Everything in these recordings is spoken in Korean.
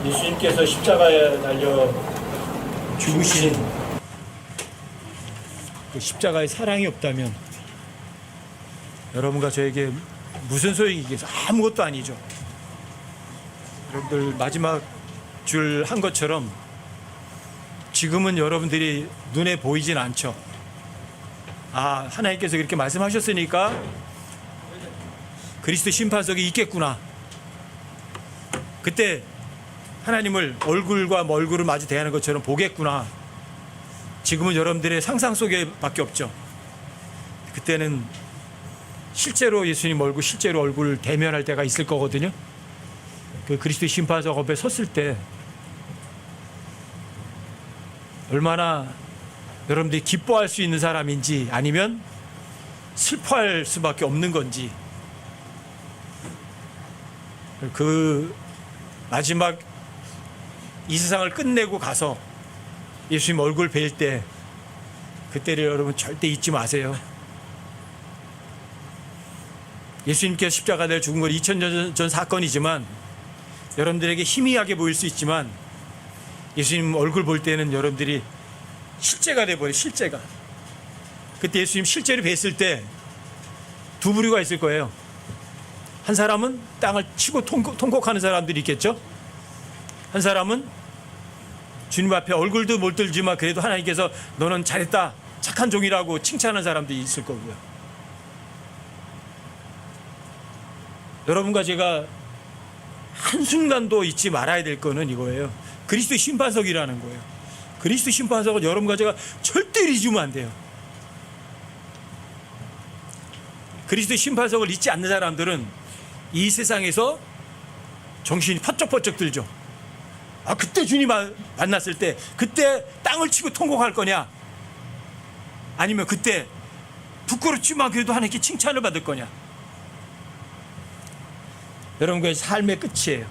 예수님께서 십자가에 달려 죽으신 그 십자가의 사랑이 없다면 여러분과 저에게 무슨 소용이겠어요? 아무것도 아니죠. 여러분들 마지막 줄 한 것처럼 지금은 여러분들이 눈에 보이진 않죠. 아, 하나님께서 그렇게 말씀하셨으니까 그리스도 심판석이 있겠구나. 그때 하나님을 얼굴과 얼굴을 마주 대하는 것처럼 보겠구나. 지금은 여러분들의 상상 속에 밖에 없죠. 그때는 실제로 예수님 얼굴, 실제로 얼굴을 대면할 때가 있을 거거든요. 그 그리스도 심판석 앞에 섰을 때 얼마나 여러분들이 기뻐할 수 있는 사람인지 아니면 슬퍼할 수밖에 없는 건지, 그 마지막 이 세상을 끝내고 가서 예수님 얼굴 뵐 때 그때를 여러분 절대 잊지 마세요. 예수님께서 십자가에 죽은 건 2000년 전 사건이지만 여러분들에게 희미하게 보일 수 있지만 예수님 얼굴 볼 때는 여러분들이 실제가 돼버려요. 실제가. 그때 예수님 실제로 뵀을 때 두 부류가 있을 거예요. 한 사람은 땅을 치고 통곡하는 사람들이 있겠죠. 한 사람은 주님 앞에 얼굴도 못 들지만 그래도 하나님께서 너는 잘했다, 착한 종이라고 칭찬하는 사람들이 있을 거고요. 여러분과 제가 한순간도 잊지 말아야 될 거는 이거예요. 그리스도 심판석이라는 거예요. 그리스도 심판석은 여러분과 제가 절대 잊으면 안 돼요. 그리스도 심판석을 잊지 않는 사람들은 이 세상에서 정신이 퍼쩍퍼쩍 들죠. 아, 그때 주님 만났을 때 그때 땅을 치고 통곡할 거냐, 아니면 그때 부끄럽지만 그래도 하나님께 칭찬을 받을 거냐. 여러분의 삶의 끝이에요.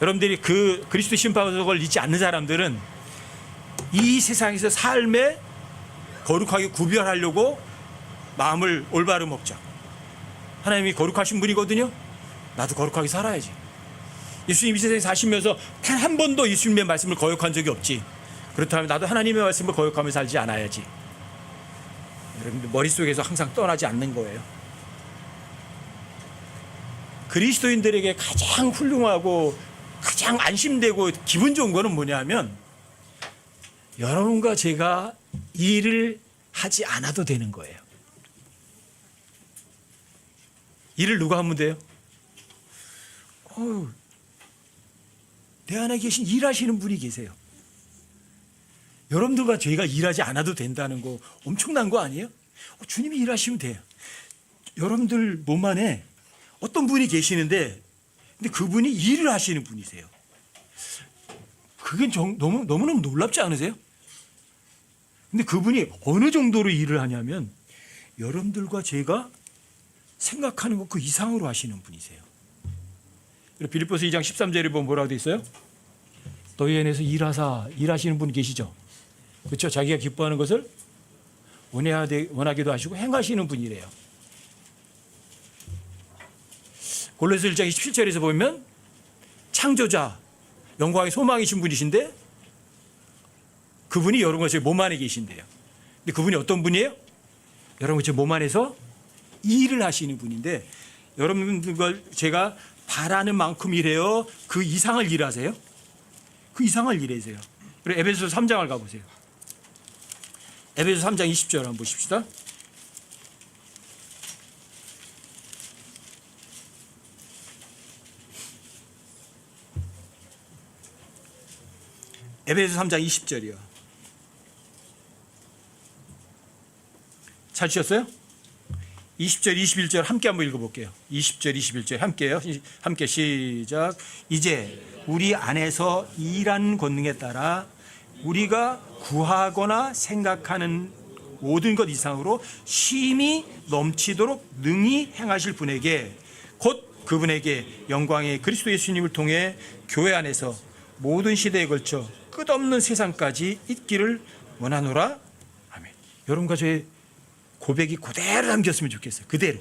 여러분들이 그 그리스도 심판석을 잊지 않는 사람들은 이 세상에서 삶에 거룩하게 구별하려고 마음을 올바로 먹죠. 하나님이 거룩하신 분이거든요. 나도 거룩하게 살아야지. 예수님 이 세상에 사시면서 단 한 번도 예수님의 말씀을 거역한 적이 없지. 그렇다면 나도 하나님의 말씀을 거역하며 살지 않아야지. 여러분들 머릿속에서 항상 떠나지 않는 거예요. 그리스도인들에게 가장 훌륭하고 가장 안심되고 기분 좋은 거는 뭐냐면 여러분과 제가 일을 하지 않아도 되는 거예요. 일을 누가 하면 돼요? 내 안에 계신 일하시는 분이 계세요. 여러분들과 저희가 일하지 않아도 된다는 거 엄청난 거 아니에요? 주님이 일하시면 돼요. 여러분들 몸 안에 어떤 분이 계시는데 근데 그분이 일을 하시는 분이세요. 그게 너무너무 놀랍지 않으세요? 근데 그분이 어느 정도로 일을 하냐면 여러분들과 제가 생각하는 것 그 이상으로 하시는 분이세요. 빌립보서 2장 13절에 보면 뭐라고 돼 있어요? 너희 안에서 일하시는 분 계시죠? 그렇죠? 자기가 기뻐하는 것을 원하기도 하시고 행하시는 분이래요. 골로새 1장 27절에서 보면 창조자, 영광의 소망이신 분이신데 그분이 여러분과 제 몸 안에 계신대요. 근데 그분이 어떤 분이에요? 여러분과 제 몸 안에서 일을 하시는 분인데 여러분들과 제가 바라는 만큼 일해요? 그 이상을 일하세요? 그 이상을 일하세요. 그리고 에베소서 3장을 가보세요. 에베소서 3장 20절 한번 보십시다. 에베소서 3장 20절이요. 잘 치셨어요? 20절, 21절 함께 한번 읽어볼게요. 20절, 21절 함께요. 함께 시작. 이제 우리 안에서 일하는 권능에 따라 우리가 구하거나 생각하는 모든 것 이상으로 쉼이 넘치도록 능히 행하실 분에게 곧 그분에게 영광의 그리스도 예수님을 통해 교회 안에서 모든 시대에 걸쳐 끝없는 세상까지 있기를 원하노라. 아멘. 여러분과 저의 고백이 그대로 담겼으면 좋겠어요. 그대로.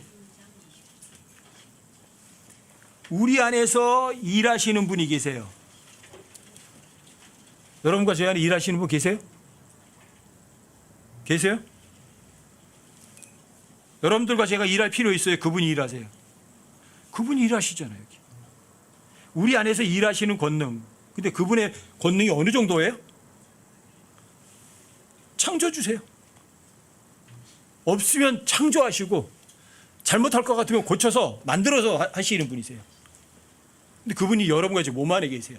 우리 안에서 일하시는 분이 계세요. 여러분과 제 안에 일하시는 분 계세요? 계세요? 여러분들과 제가 일할 필요 있어요? 그분이 일하세요? 그분이 일하시잖아요. 여기. 우리 안에서 일하시는 권능. 근데 그분의 권능이 어느 정도예요? 창조주세요. 없으면 창조하시고 잘못할 것 같으면 고쳐서 만들어서 하시는 분이세요. 근데 그분이 여러분과 제 몸 안에 계세요.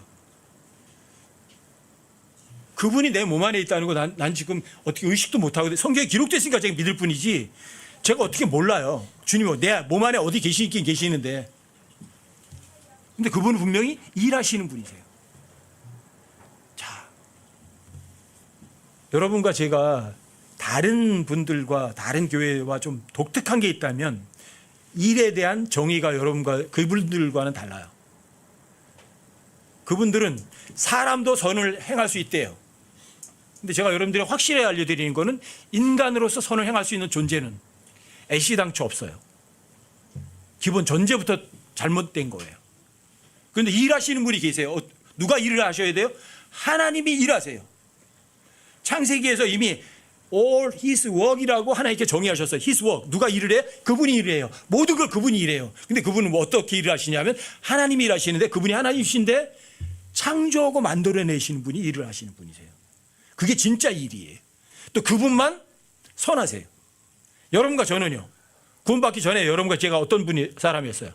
그분이 내 몸 안에 있다는 거 난 지금 어떻게 의식도 못하고 성경에 기록됐으니까 제가 믿을 뿐이지 제가 어떻게 몰라요. 주님이 내 몸 안에 어디 계시긴 계시는데 근데 그분은 분명히 일하시는 분이세요. 자, 여러분과 제가 다른 분들과 다른 교회와 좀 독특한 게 있다면 일에 대한 정의가 여러분과 그분들과는 달라요. 그분들은 사람도 선을 행할 수 있대요. 근데 제가 여러분들이 확실히 알려드리는 거는 인간으로서 선을 행할 수 있는 존재는 애시당초 없어요. 기본 전제부터 잘못된 거예요. 그런데 일하시는 분이 계세요. 누가 일을 하셔야 돼요? 하나님이 일하세요. 창세기에서 이미 all his work이라고 하나님께 정의하셨어요. his work. 누가 일을 해? 그분이 일을 해요. 모든 걸 그분이 일해요. 근데 그분은 뭐 어떻게 일을 하시냐면 하나님이 일하시는데 그분이 하나님이신데 창조하고 만들어내시는 분이 일을 하시는 분이세요. 그게 진짜 일이에요. 또 그분만 선하세요. 여러분과 저는요. 구원받기 전에 여러분과 제가 어떤 분이 사람이었어요?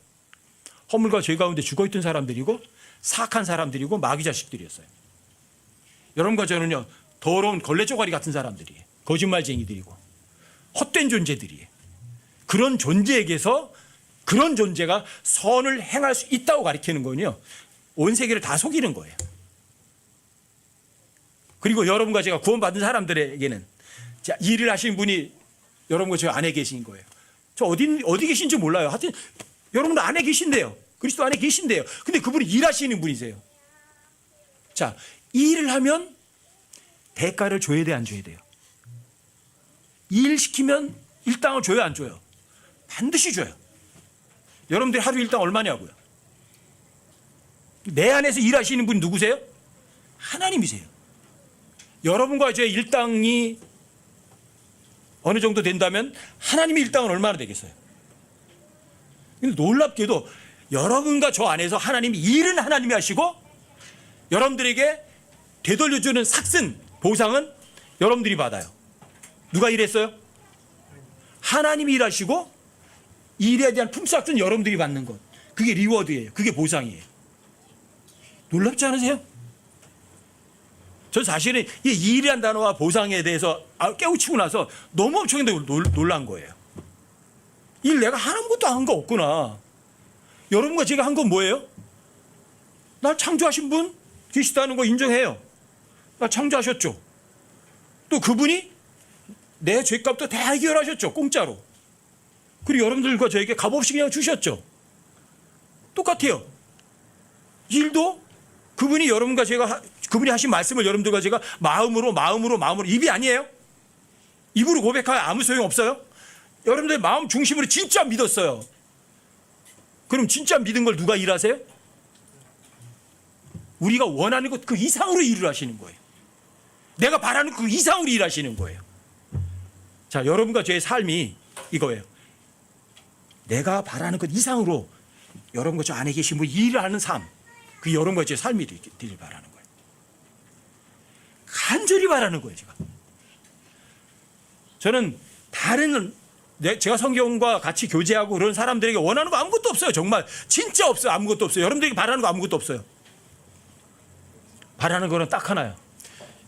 허물과 죄 가운데 죽어있던 사람들이고 사악한 사람들이고 마귀 자식들이었어요. 여러분과 저는요. 더러운 걸레 쪼가리 같은 사람들이에요. 거짓말쟁이들이고 헛된 존재들이에요. 그런 존재에게서 그런 존재가 선을 행할 수 있다고 가리키는 거는요. 온 세계를 다 속이는 거예요. 그리고 여러분과 제가 구원받은 사람들에게는 일을 하시는 분이 여러분과 저 안에 계신 거예요. 저 어디 계신지 몰라요. 하여튼 여러분 안에 계신대요. 그리스도 안에 계신대요. 근데 그분이 일하시는 분이세요. 자, 일을 하면 대가를 줘야 돼, 안 줘야 돼요? 일 시키면 일당을 줘요, 안 줘요? 반드시 줘요. 여러분들이 하루 일당 얼마냐고요? 내 안에서 일하시는 분이 누구세요? 하나님이세요. 여러분과 저의 일당이 어느 정도 된다면 하나님의 일당은 얼마나 되겠어요? 근데 놀랍게도 여러분과 저 안에서 하나님이 일은 하나님이 하시고 여러분들에게 되돌려주는 삭슨, 보상은 여러분들이 받아요. 누가 일했어요? 하나님이 일하시고 일에 대한 품삯은 여러분들이 받는 것. 그게 리워드예요. 그게 보상이에요. 놀랍지 않으세요? 저 사실은 이 일이란 단어와 보상에 대해서 깨우치고 나서 너무 엄청나게 놀란 거예요. 일 내가 하는 것도 한 거 없구나. 여러분과 제가 한 건 뭐예요? 날 창조하신 분 계시다는 거 인정해요. 날 창조하셨죠. 또 그분이 내 죄값도 다 해결하셨죠. 공짜로. 그리고 여러분들과 저에게 값없이 그냥 주셨죠. 똑같아요. 일도 그분이 여러분과 제가 그분이 하신 말씀을 여러분들과 제가 마음으로 입이 아니에요. 입으로 고백하여 아무 소용 없어요. 여러분들 마음 중심으로 진짜 믿었어요. 그럼 진짜 믿은 걸 누가 일하세요? 우리가 원하는 것 그 이상으로 일을 하시는 거예요. 내가 바라는 그 이상으로 일하시는 거예요. 자, 여러분과 저의 삶이 이거예요. 내가 바라는 것 이상으로 여러분과 저 안에 계신 분 일을 하는 삶, 그 여러분과 제 삶이 되길 바라는 거예요. 간절히 바라는 거예요, 제가. 저는 다른 제가 성경과 같이 교제하고 그런 사람들에게 원하는 거 아무것도 없어요. 정말 진짜 없어요. 아무것도 없어요. 여러분들에게 바라는 거 아무것도 없어요. 바라는 거는 딱 하나요.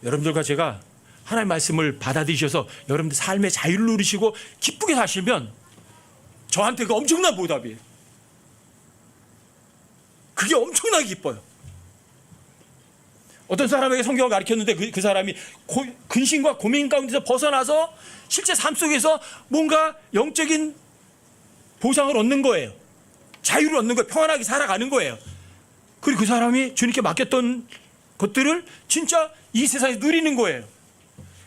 여러분들과 제가 하나님의 말씀을 받아들이셔서 여러분들 삶의 자유를 누리시고 기쁘게 사시면 저한테 그 엄청난 보답이에요. 그게 엄청나게 기뻐요. 어떤 사람에게 성경을 가르쳤는데 그 사람이 근심과 고민 가운데서 벗어나서 실제 삶 속에서 뭔가 영적인 보상을 얻는 거예요. 자유를 얻는 거예요. 평안하게 살아가는 거예요. 그리고 그 사람이 주님께 맡겼던 것들을 진짜 이 세상에 누리는 거예요.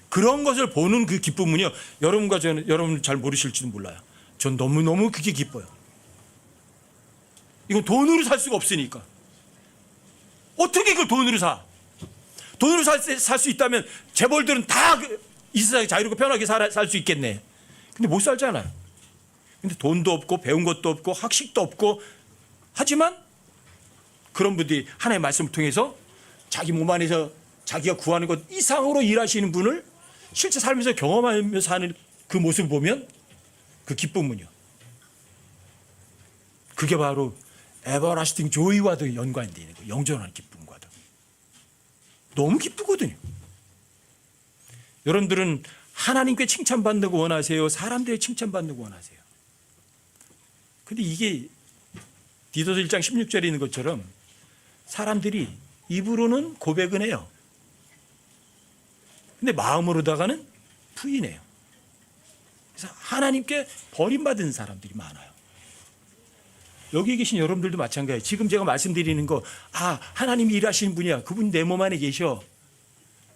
그런 것을 보는 그 기쁨은요. 여러분과 저는 여러분 잘 모르실지도 몰라요. 전 너무너무 그게 기뻐요. 이건 돈으로 살 수가 없으니까. 어떻게 그걸 돈으로 사? 돈으로 살 수 있다면 재벌들은 다 이 세상에 자유롭고 편하게 살 수 있겠네. 근데 못 살잖아요. 근데 돈도 없고 배운 것도 없고 학식도 없고 하지만 그런 분들이 하나님의 말씀을 통해서 자기 몸 안에서 자기가 구하는 것 이상으로 일하시는 분을 실제 살면서 경험하면서 사는 그 모습을 보면 그 기쁨은요. 그게 바로 에버라스팅 조이와도 연관이 되는 거예요. 영존하는 기쁨과도. 너무 기쁘거든요. 여러분들은 하나님께 칭찬받는 거 원하세요? 사람들의 칭찬받는 거 원하세요? 근데 이게 디도서 1장 16절에 있는 것처럼 사람들이 입으로는 고백은 해요. 근데 마음으로다가는 부인해요. 그래서 하나님께 버림받은 사람들이 많아요. 여기 계신 여러분들도 마찬가지예요. 지금 제가 말씀드리는 거, 하나님이 일하시는 분이야. 그분이 내 몸 안에 계셔.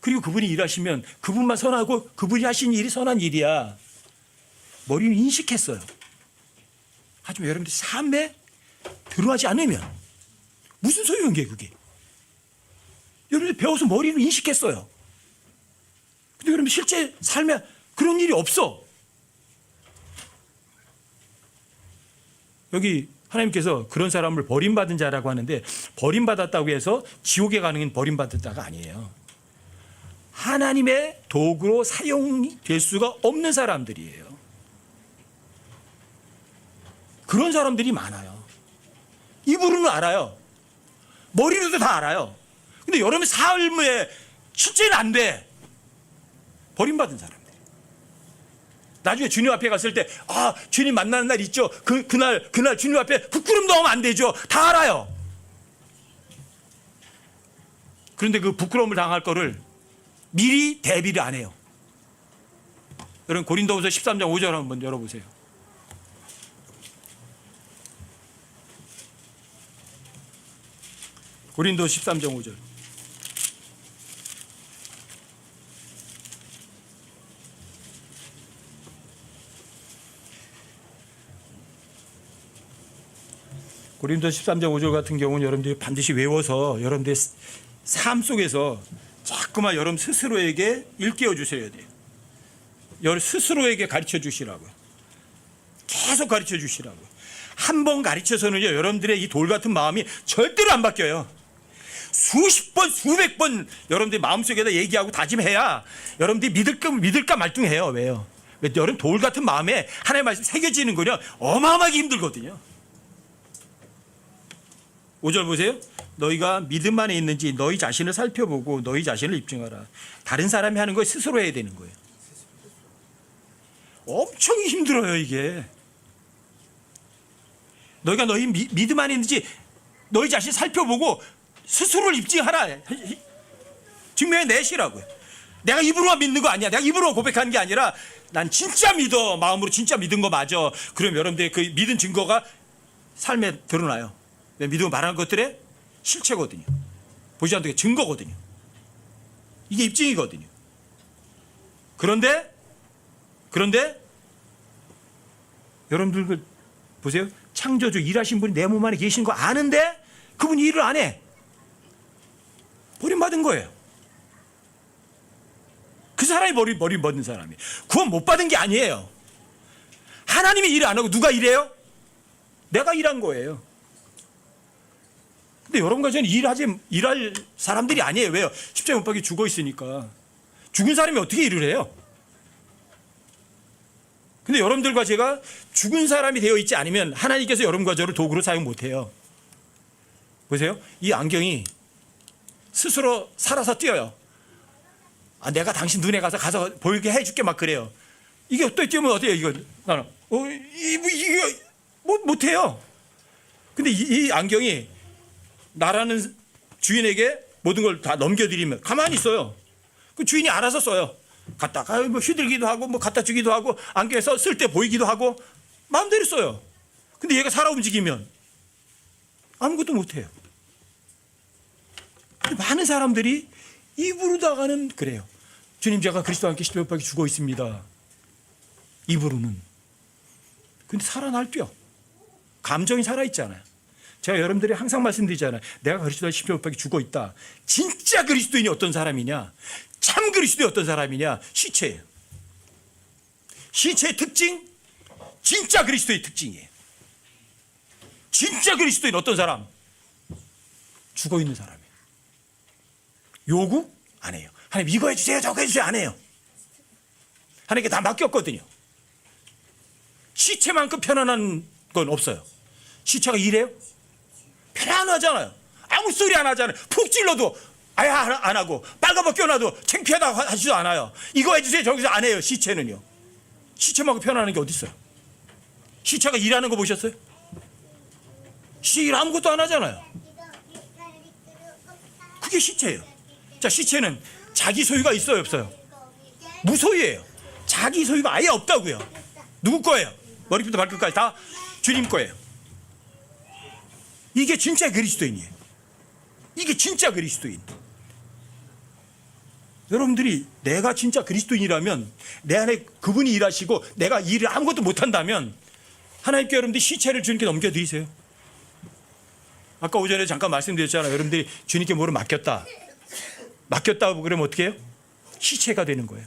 그리고 그분이 일하시면 그분만 선하고 그분이 하신 일이 선한 일이야. 머리는 인식했어요. 하지만 여러분들 삶에 들어가지 않으면 무슨 소용인 게 그게? 여러분들 배워서 머리로 인식했어요. 근데 여러분 실제 삶에 그런 일이 없어. 여기 하나님께서 그런 사람을 버림받은 자라고 하는데 버림받았다고 해서 지옥에 가는 버림받았다가 아니에요. 하나님의 도구로 사용될 수가 없는 사람들이에요. 그런 사람들이 많아요. 입으로는 알아요. 머리로도 다 알아요. 근데 여러분 삶에 실제는 안 돼. 버림받은 사람들. 나중에 주님 앞에 갔을 때 주님 만나는 날 있죠. 그날 주님 앞에 부끄럼 넣으면 안 되죠. 다 알아요. 그런데 그 부끄러움을 당할 거를 미리 대비를 안 해요. 여러분 고린도후서 13장 5절 한번 열어보세요. 고린도 13장 5절. 고린도 13장 5절 같은 경우는 여러분들이 반드시 외워서 여러분들의 삶 속에서 자꾸만 여러분 스스로에게 일깨워 주셔야 돼요. 여러분 스스로에게 가르쳐 주시라고요. 계속 가르쳐 주시라고요. 한 번 가르쳐서는요, 여러분들의 이 돌 같은 마음이 절대로 안 바뀌어요. 수십 번, 수백 번 여러분들이 마음속에다 얘기하고 다짐해야 여러분들이 믿을까 말뚱해요. 왜요? 왜 여러분 돌 같은 마음에 하나님의 말씀 새겨지는 거냐 어마어마하게 힘들거든요. 5절 보세요. 너희가 믿음 안에 있는지 너희 자신을 살펴보고 너희 자신을 입증하라. 다른 사람이 하는 거 스스로 해야 되는 거예요. 엄청 힘들어요 이게. 너희가 너희 믿음 안에 있는지 너희 자신을 살펴보고 스스로를 입증하라. 증명해 내시라고요. 내가 입으로만 믿는 거 아니야. 내가 입으로 고백하는 게 아니라 난 진짜 믿어. 마음으로 진짜 믿은 거 맞아. 그럼 여러분들의 그 믿은 증거가 삶에 드러나요. 믿음을 말하는 것들의 실체거든요. 보지 않는 게 증거거든요. 이게 입증이거든요. 그런데 여러분들 보세요. 창조주 일하신 분이 내 몸 안에 계시는 거 아는데 그분이 일을 안 해. 버림받은 거예요. 그 사람이 버림받은 사람이에요. 구원 못 받은 게 아니에요. 하나님이 일을 안 하고 누가 일해요? 내가 일한 거예요. 근데 여러분과 저는 일할 사람들이 아니에요. 왜요? 십자가에 못 박혀 죽어 있으니까. 죽은 사람이 어떻게 일을 해요? 근데 여러분들과 제가 죽은 사람이 되어 있지 않으면 하나님께서 여러분과 저를 도구로 사용 못 해요. 보세요. 이 안경이 스스로 살아서 뛰어요. 내가 당신 눈에 가서 보이게 해줄게 막 그래요. 이게 또 뛰면 어때요? 이거 나는 이거 못해요. 근데 이 안경이 나라는 주인에게 모든 걸 다 넘겨드리면 가만히 있어요. 그 주인이 알아서 써요. 갖다가 뭐 휘둘기도 하고 뭐 갖다 주기도 하고 안경에서 쓸 때 보이기도 하고 마음대로 써요. 근데 얘가 살아 움직이면 아무것도 못해요. 많은 사람들이 입으로다가는 그래요. 주님 제가 그리스도와 함께 십자가에 못 박혀 죽어 있습니다. 입으로는. 근데 살아날 뼈 감정이 살아있잖아요. 제가 여러분들이 항상 말씀드리잖아요. 내가 그리스도의 십자가에 죽어 있다. 진짜 그리스도인이 어떤 사람이냐? 참 그리스도인이 어떤 사람이냐? 시체예요. 시체의 특징, 진짜 그리스도의 특징이에요. 진짜 그리스도인 어떤 사람? 죽어 있는 사람이에요. 요구 안 해요. 하나님 이거 해주세요, 저거 해주세요 안 해요. 하나님께 다 맡겼거든요. 시체만큼 편안한 건 없어요. 시체가 이래요? 편안하잖아요. 아무 소리 안 하잖아요. 푹 찔러도 아야 안 하고 빨가벗 껴놔도 창피하다고 하지도 않아요. 이거 해주세요, 저기서 안 해요. 시체는요. 시체만큼 편안한 게 어디 있어요? 시체가 일하는 거 보셨어요? 시체 일 아무것도 안 하잖아요. 그게 시체예요. 자, 시체는 자기 소유가 있어요, 없어요? 무소유예요. 자기 소유가 아예 없다고요. 누구 거예요? 머리부터 발끝까지 다 주님 거예요. 이게 진짜 그리스도인이에요. 이게 진짜 그리스도인. 여러분들이 내가 진짜 그리스도인이라면 내 안에 그분이 일하시고 내가 일을 아무것도 못한다면 하나님께 여러분들이 시체를 주님께 넘겨드리세요. 아까 오전에 잠깐 말씀드렸잖아요. 여러분들이 주님께 뭐를 맡겼다. 맡겼다고 그러면 어떻게 해요? 시체가 되는 거예요.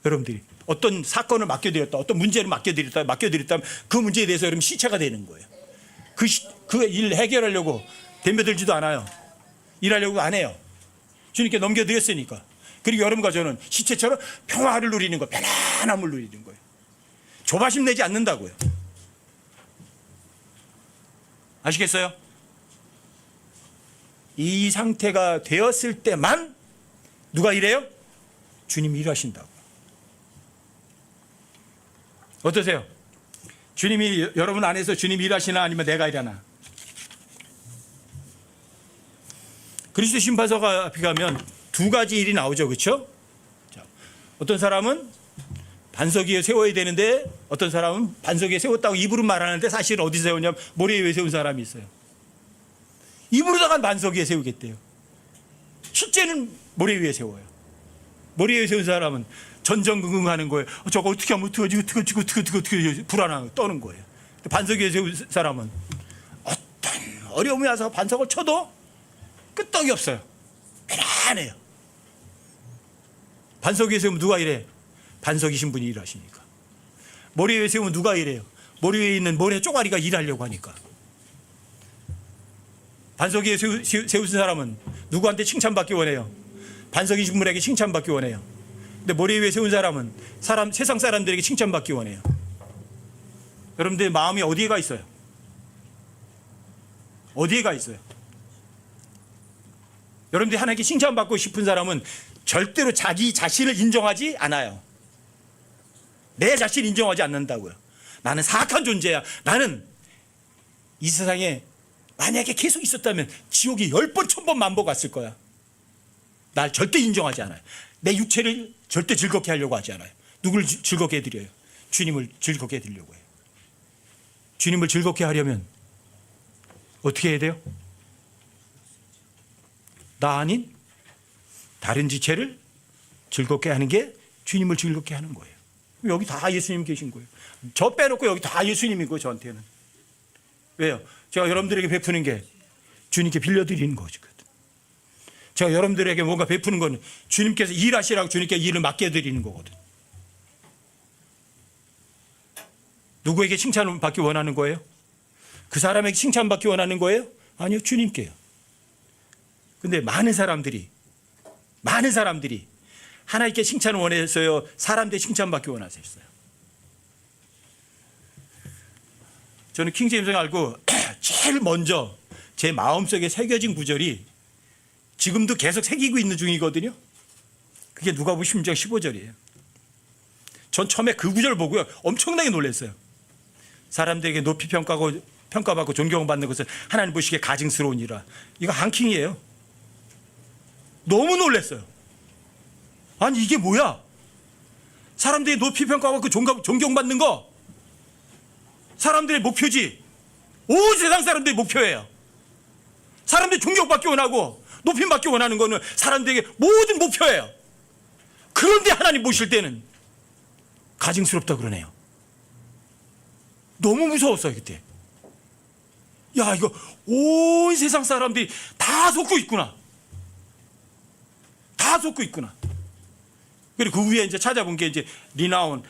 여러분들이 어떤 사건을 맡겨드렸다, 어떤 문제를 맡겨드렸다면 그 문제에 대해서 여러분 시체가 되는 거예요. 그 일 해결하려고 덤벼들지도 않아요. 일하려고 안 해요. 주님께 넘겨드렸으니까. 그리고 여러분과 저는 시체처럼 평화를 누리는 거예요. 편안함을 누리는 거예요. 조바심 내지 않는다고요. 아시겠어요? 이 상태가 되었을 때만 누가 일해요? 주님이 일하신다고. 어떠세요? 주님이 여러분 안에서 주님이 일하시나 아니면 내가 일하나? 그리스도 심판서가 앞에 가면 두 가지 일이 나오죠. 그렇죠? 어떤 사람은 반석 위에 세워야 되는데 어떤 사람은 반석 위에 세웠다고 입으로 말하는데 사실 어디 세우냐면 모래 위에 세운 사람이 있어요. 입으로다가 반석 위에 세우겠대요. 실제는 모래 위에 세워요. 모래 위에 세운 사람은 전전긍긍하는 거예요. 저거 어떻게 하면 어떻게 불안하고 떠는 거예요. 반석 위에 세운 사람은 어떤 어려움이 와서 반석을 쳐도 끄떡이 없어요. 편안해요. 반석 위에 세우면 누가 일해? 반석이신 분이 일하시니까. 모래 위에 세우면 누가 일해요? 모래 위에 있는 모래 쪼가리가 일하려고 하니까. 반석 위에 세우신 사람은 누구한테 칭찬받기 원해요? 반석이신 분에게 칭찬받기 원해요. 근데 모래 위에 세운 사람은 세상 사람들에게 칭찬받기 원해요. 여러분들의 마음이 어디에 가 있어요? 어디에 가 있어요? 여러분들이 하나님께 칭찬받고 싶은 사람은 절대로 자기 자신을 인정하지 않아요. 내 자신을 인정하지 않는다고요. 나는 사악한 존재야. 나는 이 세상에 만약에 계속 있었다면 지옥이 10번, 1000번, 만번 갔을 거야. 날 절대 인정하지 않아요. 내 육체를 절대 즐겁게 하려고 하지 않아요. 누구를 즐겁게 해드려요? 주님을 즐겁게 해드리려고 해요. 주님을 즐겁게 하려면 어떻게 해야 돼요? 나 아닌 다른 지체를 즐겁게 하는 게 주님을 즐겁게 하는 거예요. 여기 다 예수님 계신 거예요. 저 빼놓고 여기 다 예수님이고 저한테는. 왜요? 제가 여러분들에게 베푸는 게 주님께 빌려드리는 거거든. 제가 여러분들에게 뭔가 베푸는 건 주님께서 일하시라고 주님께 일을 맡겨드리는 거거든. 누구에게 칭찬을 받기 원하는 거예요? 그 사람에게 칭찬받기 원하는 거예요? 아니요, 주님께요. 근데 많은 사람들이 하나님께 칭찬을 원했어요? 사람들의 칭찬받기 원하셨어요? 저는 킹제임스 알고 제일 먼저 제 마음속에 새겨진 구절이 지금도 계속 새기고 있는 중이거든요. 그게 누가복음 10장 15절이에요. 전 처음에 그 구절 보고요 엄청나게 놀랐어요. 사람들에게 높이 평가받고 존경받는 것은 하나님 보시기에 가증스러운 일이라. 이거 한킹이에요. 너무 놀랐어요. 아니 이게 뭐야? 사람들이 높이 평가받고 존경받는 거 사람들의 목표지. 온 세상 사람들의 목표예요. 사람들이 존경받기 원하고 높임받기 원하는 거는 사람들에게 모든 목표예요. 그런데 하나님 보실 때는 가증스럽다 그러네요. 너무 무서웠어요 그때. 야, 이거 온 세상 사람들이 다 속고 있구나. 다 속고 있구나. 그리고 그 위에 이제 찾아본 게 이제 리나온,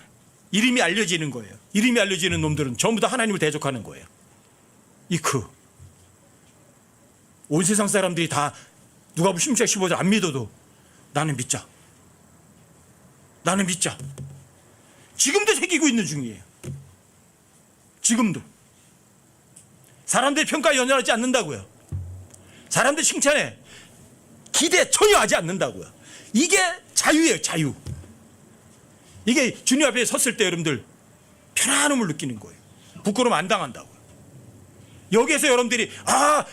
이름이 알려지는 거예요. 이름이 알려지는 놈들은 전부 다 하나님을 대적하는 거예요. 이크. 온 세상 사람들이 다 누가복음 16장 15절 안 믿어도 나는 믿자. 나는 믿자. 지금도 새기고 있는 중이에요. 지금도. 사람들의 평가에 연연하지 않는다고요. 사람들 칭찬에 기대 전혀 하지 않는다고요. 이게 자유예요, 자유. 이게 주님 앞에 섰을 때 여러분들 편안함을 느끼는 거예요. 부끄러움 안 당한다고요. 여기에서 여러분들이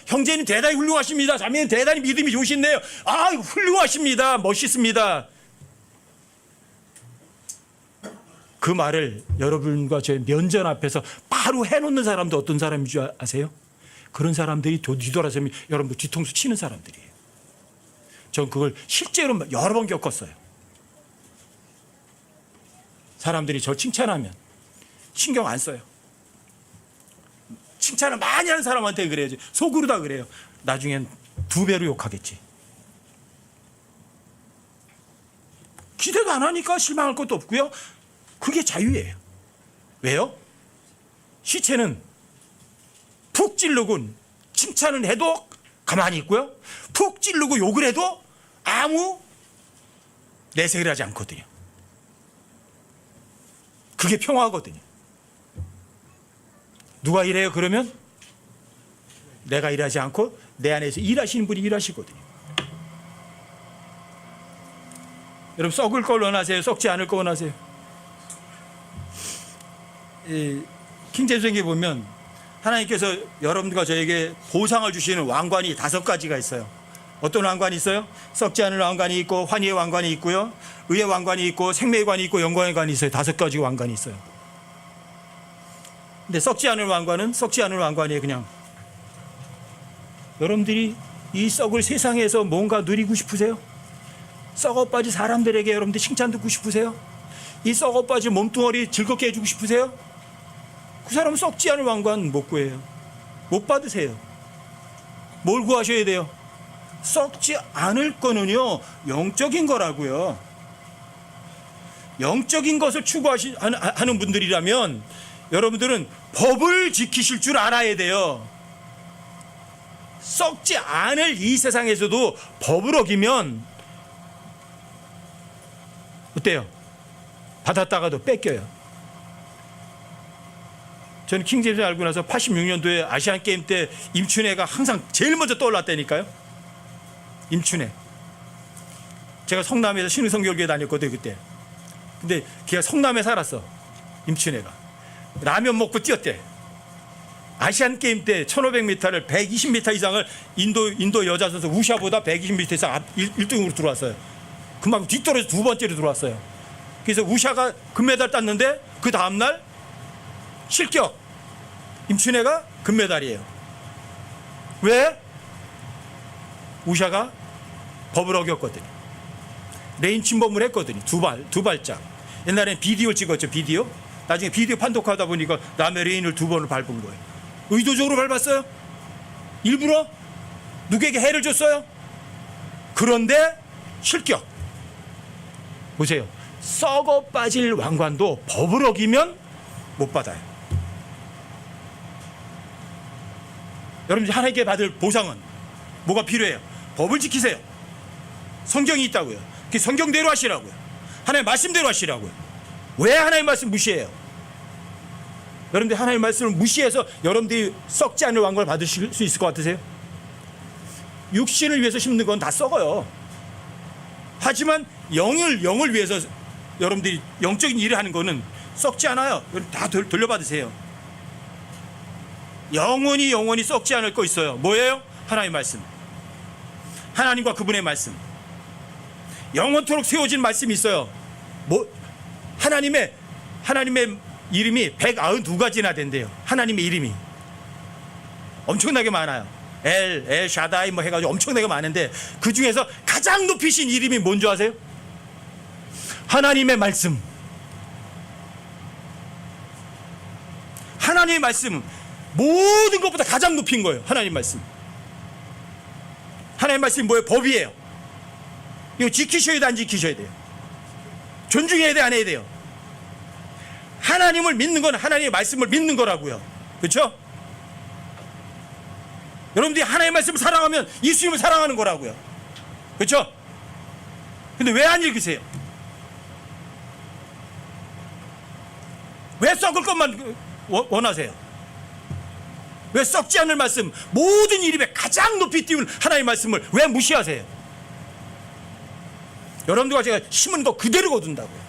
형제님 대단히 훌륭하십니다. 자매님 대단히 믿음이 좋으시네요. 훌륭하십니다. 멋있습니다. 그 말을 여러분과 저의 면전 앞에서 바로 해놓는 사람도 어떤 사람인 줄 아세요? 그런 사람들이 뒤돌아서면 여러분들 뒤통수 치는 사람들이에요. 전 그걸 실제로 여러 번 겪었어요. 사람들이 저 칭찬하면 신경 안 써요. 칭찬을 많이 하는 사람한테 그래야지. 속으로 다 그래요. 나중엔 2배로 욕하겠지. 기대도 안 하니까 실망할 것도 없고요. 그게 자유예요. 왜요? 시체는 푹 찌르고 칭찬을 해도 가만히 있고요. 푹 찌르고 욕을 해도 아무 내색을 하지 않거든요. 그게 평화거든요. 누가 일해요? 그러면 내가 일하지 않고 내 안에서 일하시는 분이 일하시거든요. 여러분 썩을 걸 원하세요? 썩지 않을 걸 원하세요? 킹제임스에 보면 하나님께서 여러분과 저에게 보상을 주시는 왕관이 5가지가 있어요. 어떤 왕관이 있어요? 썩지 않을 왕관이 있고 환희의 왕관이 있고요, 의의 왕관이 있고 생명의 관이 있고 영광의 관이 있어요. 5가지 왕관이 있어요. 근데 썩지 않을 왕관은 썩지 않을 왕관이에요. 그냥 여러분들이 이 썩을 세상에서 뭔가 누리고 싶으세요? 썩어 빠진 사람들에게 여러분들 칭찬 듣고 싶으세요? 이 썩어 빠진 몸뚱어리 즐겁게 해주고 싶으세요? 그 사람은 썩지 않을 왕관 못 구해요. 못 받으세요. 뭘 구하셔야 돼요? 썩지 않을 거는요, 영적인 거라고요. 영적인 것을 추구하는 분들이라면 여러분들은 법을 지키실 줄 알아야 돼요. 썩지 않을 이 세상에서도 법을 어기면 어때요? 받았다가도 뺏겨요. 저는 킹제임스 알고 나서 86년도에 아시안게임 때 임춘애가 항상 제일 먼저 떠올랐다니까요. 임춘애. 제가 성남에서 신흥성결교회 다녔거든요 그때. 근데 걔가 성남에 살았어. 임춘애가 라면 먹고 뛰었대. 아시안게임 때 1500m를 120m 이상을 인도 여자 선수 우샤보다 120m 이상 1등으로 들어왔어요. 그만큼 뒤떨어져 2번째로 들어왔어요. 그래서 우샤가 금메달 땄는데 그 다음날 실격, 임춘애가 금메달이에요. 왜? 우샤가 법을 어겼거든요. 레인 침범을 했거든요. 두 발짝. 옛날엔 비디오 찍었죠. 비디오. 나중에 비디오 판독하다 보니까 남의 레인을 2번을 밟은 거예요. 의도적으로 밟았어요? 일부러? 누구에게 해를 줬어요? 그런데 실격. 보세요. 썩어 빠질 왕관도 법을 어기면 못 받아요. 여러분들 하나님께 받을 보상은 뭐가 필요해요? 법을 지키세요. 성경이 있다고요. 그 성경대로 하시라고요. 하나님 말씀대로 하시라고요. 왜 하나님 말씀 무시해요? 여러분들 하나님 말씀을 무시해서 여러분들이 썩지 않을 왕관을 받으실 수 있을 것 같으세요? 육신을 위해서 심는 건 다 썩어요. 하지만 영을 위해서 여러분들이 영적인 일을 하는 거는 썩지 않아요. 다 돌려받으세요. 영원히 썩지 않을 거 있어요. 뭐예요? 하나님의 말씀. 하나님과 그분의 말씀. 영원토록 세워진 말씀이 있어요. 하나님의 이름이 192가지나 된대요. 하나님의 이름이 엄청나게 많아요. 엘 샤다이 해가지고 엄청나게 많은데 그 중에서 가장 높이신 이름이 뭔지 아세요? 하나님의 말씀. 하나님의 말씀. 모든 것보다 가장 높인 거예요. 하나님 말씀. 하나님 말씀이 뭐예요? 법이에요. 이거 지키셔야 돼, 안 지키셔야 돼요? 존중해야 돼, 안 해야 돼요? 하나님을 믿는 건 하나님의 말씀을 믿는 거라고요. 그렇죠? 여러분들이 하나님의 말씀을 사랑하면 예수님을 사랑하는 거라고요. 그렇죠? 근데 왜 안 읽으세요? 왜 썩을 것만 원하세요? 왜 썩지 않을 말씀, 모든 이름에 가장 높이 띄운 하나님의 말씀을 왜 무시하세요? 여러분들과 제가 심은 거 그대로 거둔다고요.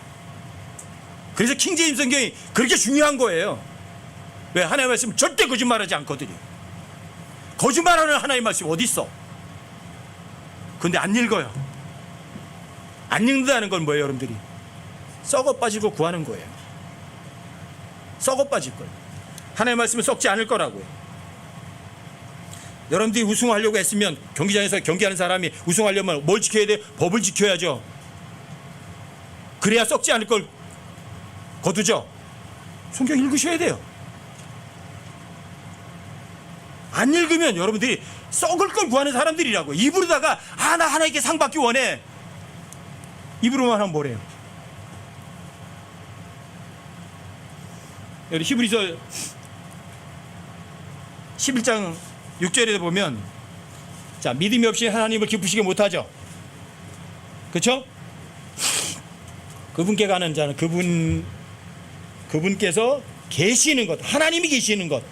그래서 킹제임스 성경이 그렇게 중요한 거예요. 왜? 하나님의 말씀은 절대 거짓말하지 않거든요. 거짓말하는 하나님의 말씀이 어디 있어? 근데 안 읽어요. 안 읽는다는 건 뭐예요, 여러분들이? 썩어 빠지고 구하는 거예요. 썩어 빠질 거예요. 하나님의 말씀은 썩지 않을 거라고요. 여러분들이 우승하려고 했으면 경기장에서 경기하는 사람이 우승하려면 뭘 지켜야 돼요? 법을 지켜야죠. 그래야 썩지 않을 걸 거두죠. 성경 읽으셔야 돼요. 안 읽으면 여러분들이 썩을 걸 구하는 사람들이라고. 입으로다가 나 하나님께 상 받기 원해. 입으로만 하면 뭐래요? 여기 히브리서 11장 6절에 보면, 자, 믿음이 없이 하나님을 기쁘시게 못하죠. 그렇죠? 그분께 가는 자는 그분께서 계시는 것, 하나님이 계시는 것,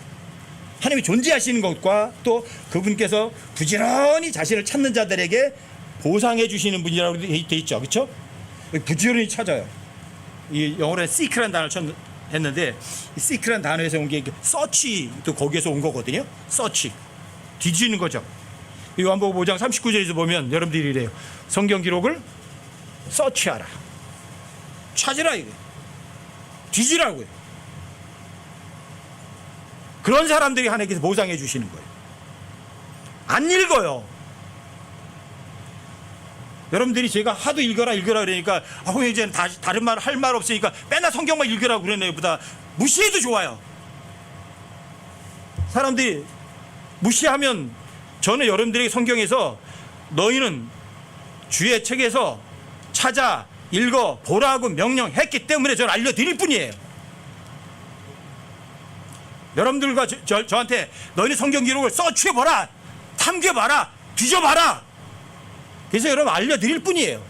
하나님이 존재하시는 것과 또 그분께서 부지런히 자신을 찾는 자들에게 보상해 주시는 분이라고 되어 있죠. 그렇죠? 부지런히 찾아요. 이 영어로는 seek라는 단어를 했는데, 이 seek라는 단어에서 온 게 search도 거기에서 온 거거든요. search, 뒤지는 거죠. 요한복음 5장 39절에서 보면 여러분들이 이래요. 성경 기록을 search하라, 찾으라, 이게 뒤지라고요. 그런 사람들이 하나님께서 보상해 주시는 거예요. 안 읽어요. 여러분들이 제가 하도 읽어라 그러니까 이제는 다른 말 할 말 없으니까 맨날 성경만 읽으라고 그러네요. 보다 무시해도 좋아요. 사람들이 무시하면 저는 여러분들에게 성경에서 너희는 주의 책에서 찾아 읽어 보라고 명령했기 때문에 저는 알려드릴 뿐이에요. 여러분들과 저한테 너희는 성경 기록을 서치해보라, 탐겨봐라, 뒤져봐라. 그래서 여러분 알려드릴 뿐이에요.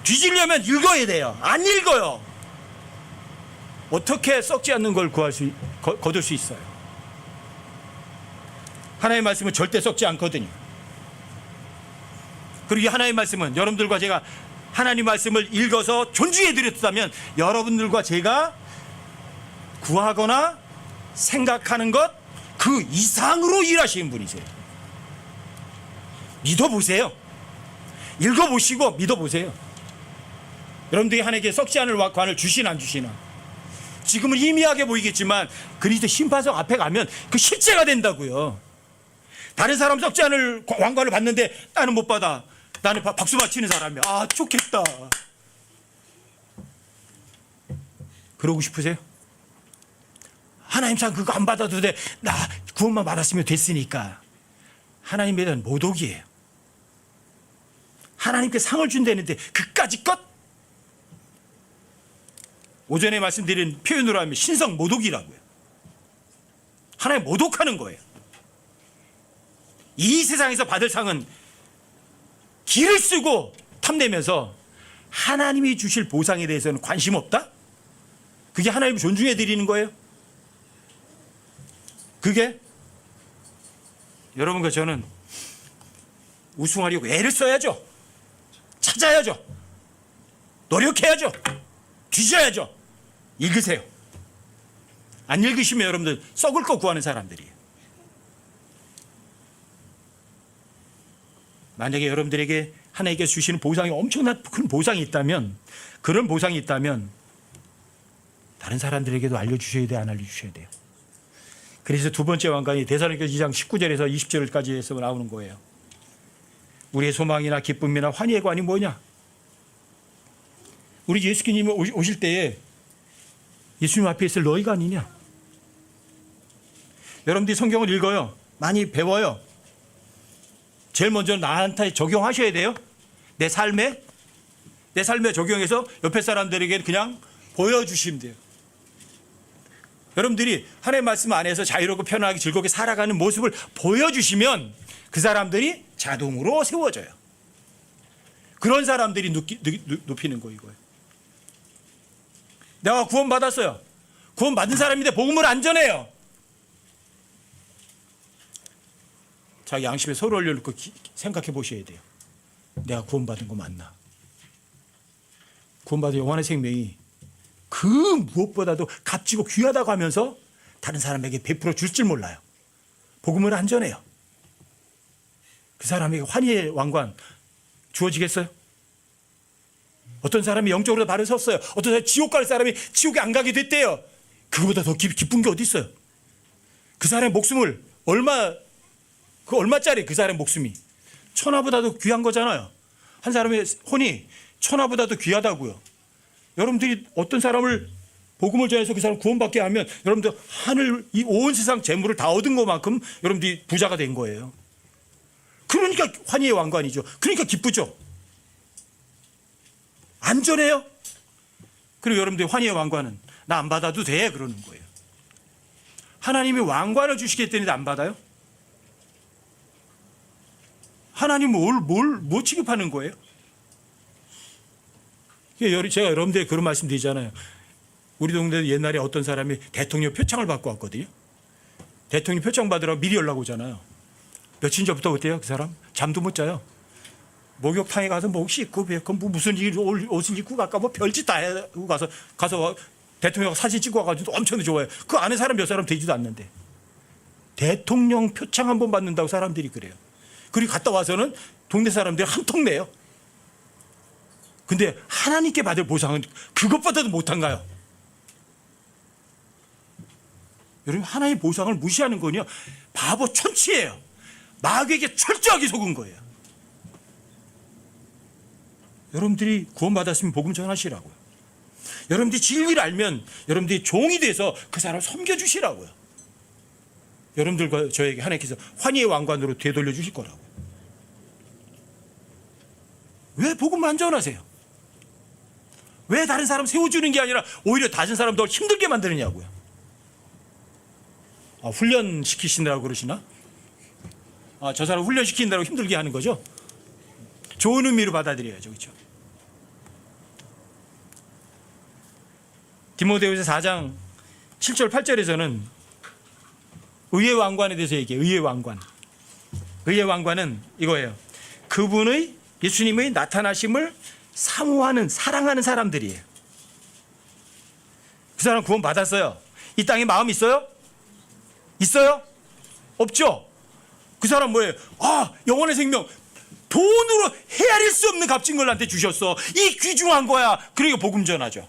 뒤지려면 읽어야 돼요. 안 읽어요. 어떻게 썩지 않는 걸 거둘 수 있어요? 하나님의 말씀은 절대 썩지 않거든요. 그리고 이 하나님의 말씀은 여러분들과 제가 하나님 말씀을 읽어서 존중해 드렸다면 여러분들과 제가 구하거나 생각하는 것 그 이상으로 일하시는 분이세요. 믿어보세요. 읽어보시고 믿어보세요. 여러분들이 하나님께 썩지 않을 관을 주시나 안 주시나. 지금은 희미하게 보이겠지만 그리스도 심판석 앞에 가면 그 실제가 된다고요. 다른 사람 썩지 않을 왕관을 받는데 나는 못 받아. 나는 박수 받치는 사람이야. 좋겠다. 그러고 싶으세요? 하나님 상 그거 안 받아도 돼. 나 구원만 받았으면 됐으니까. 하나님에 대한 모독이에요. 하나님께 상을 준다는데 그까짓 것? 오전에 말씀드린 표현으로 하면 신성 모독이라고요. 하나님 모독하는 거예요. 이 세상에서 받을 상은 기를 쓰고 탐내면서 하나님이 주실 보상에 대해서는 관심 없다? 그게 하나님을 존중해 드리는 거예요? 그게 여러분과 저는 우승하려고 애를 써야죠. 찾아야죠. 노력해야죠. 뒤져야죠. 읽으세요. 안 읽으시면 여러분들 썩을 거 구하는 사람들이에요. 만약에 여러분들에게 하나님께서 주시는 보상이 엄청난 큰 보상이 있다면, 그런 보상이 있다면 다른 사람들에게도 알려주셔야 돼요, 안 알려주셔야 돼요? 그래서 두 번째 왕관이 데살로니가 2장 19절에서 20절까지 해서 나오는 거예요. 우리의 소망이나 기쁨이나 환희의 관이 뭐냐? 우리 예수님이 오실 때에 예수님 앞에 있을 너희가 아니냐? 여러분들이 성경을 읽어요. 많이 배워요. 제일 먼저 나한테 적용하셔야 돼요. 내 삶에 적용해서 옆에 사람들에게 그냥 보여주시면 돼요. 여러분들이 하나님의 말씀 안에서 자유롭고 편안하게 즐겁게 살아가는 모습을 보여주시면 그 사람들이 자동으로 세워져요. 그런 사람들이 높이는 거 이거예요. 내가 구원받았어요. 구원받은 사람인데 복음을 안 전해요. 자기 양심에 손을 올려놓고 생각해 보셔야 돼요. 내가 구원받은 거 맞나? 구원받은 영원한 생명이 그 무엇보다도 값지고 귀하다고 하면서 다른 사람에게 베풀어 줄 줄 몰라요. 복음을 안 전해요. 그 사람에게 환희의 왕관 주어지겠어요? 어떤 사람이 영적으로 바로 섰어요. 어떤 사람이 지옥 갈 사람이 지옥에 안 가게 됐대요. 그거보다 더 기쁜 게 어디 있어요? 그 사람의 목숨을 얼마짜리 그 사람의 목숨이 천하보다도 귀한 거잖아요. 한 사람의 혼이 천하보다도 귀하다고요. 여러분들이 어떤 사람을 복음을 전해서 그 사람 구원받게 하면 여러분들 하늘 이 온 세상 재물을 다 얻은 것만큼 여러분들이 부자가 된 거예요. 그러니까 환희의 왕관이죠. 그러니까 기쁘죠. 안전해요. 그리고 여러분들이 환희의 왕관은 나 안 받아도 돼 그러는 거예요. 하나님이 왕관을 주시겠다는데 안 받아요? 하나님 뭘 취급하는 거예요? 제가 여러분들에게 그런 말씀 드리잖아요. 우리 동네 옛날에 어떤 사람이 대통령 표창을 받고 왔거든요. 대통령 표창 받으라고 미리 연락 오잖아요. 며칠 전부터 어때요? 그 사람 잠도 못 자요. 목욕탕에 가서 목 씻고 무슨 옷을 입고 갈까 뭐 별짓 다 하고 가서 대통령 사진 찍고 와가지고 엄청 좋아요. 그 안에 사람 몇 사람 되지도 않는데 대통령 표창 한 번 받는다고 사람들이 그래요. 그리고 갔다 와서는 동네 사람들이 한통 내요. 근데 하나님께 받을 보상은 그것보다도 못한가요? 여러분 하나님의 보상을 무시하는 건요 바보 천치예요. 마귀에게 철저하게 속은 거예요. 여러분들이 구원받았으면 복음 전하시라고요. 여러분들이 진리를 알면 여러분들이 종이 돼서 그 사람을 섬겨주시라고요. 여러분들과 저에게 하나님께서 환희의 왕관으로 되돌려 주실 거라고요. 왜 복음을 안 전하세요? 왜 다른 사람 세워주는 게 아니라 오히려 다른 사람 더 힘들게 만드느냐고요. 훈련시키신다고 그러시나? 저 사람 훈련시킨다고 힘들게 하는 거죠? 좋은 의미로 받아들여야죠. 그렇죠? 디모데후서 4장 7절 8절에서는 의의 왕관에 대해서 얘기해요. 의의 왕관. 의의 왕관은 이거예요. 그분의 예수님의 나타나심을 사모하는 사랑하는 사람들이에요. 그 사람 구원 받았어요. 이 땅에 마음 있어요? 있어요? 없죠? 그 사람 뭐예요? 영원의 생명 돈으로 헤아릴 수 없는 값진 걸 나한테 주셨어. 이 귀중한 거야. 그러니까 복음 전하죠.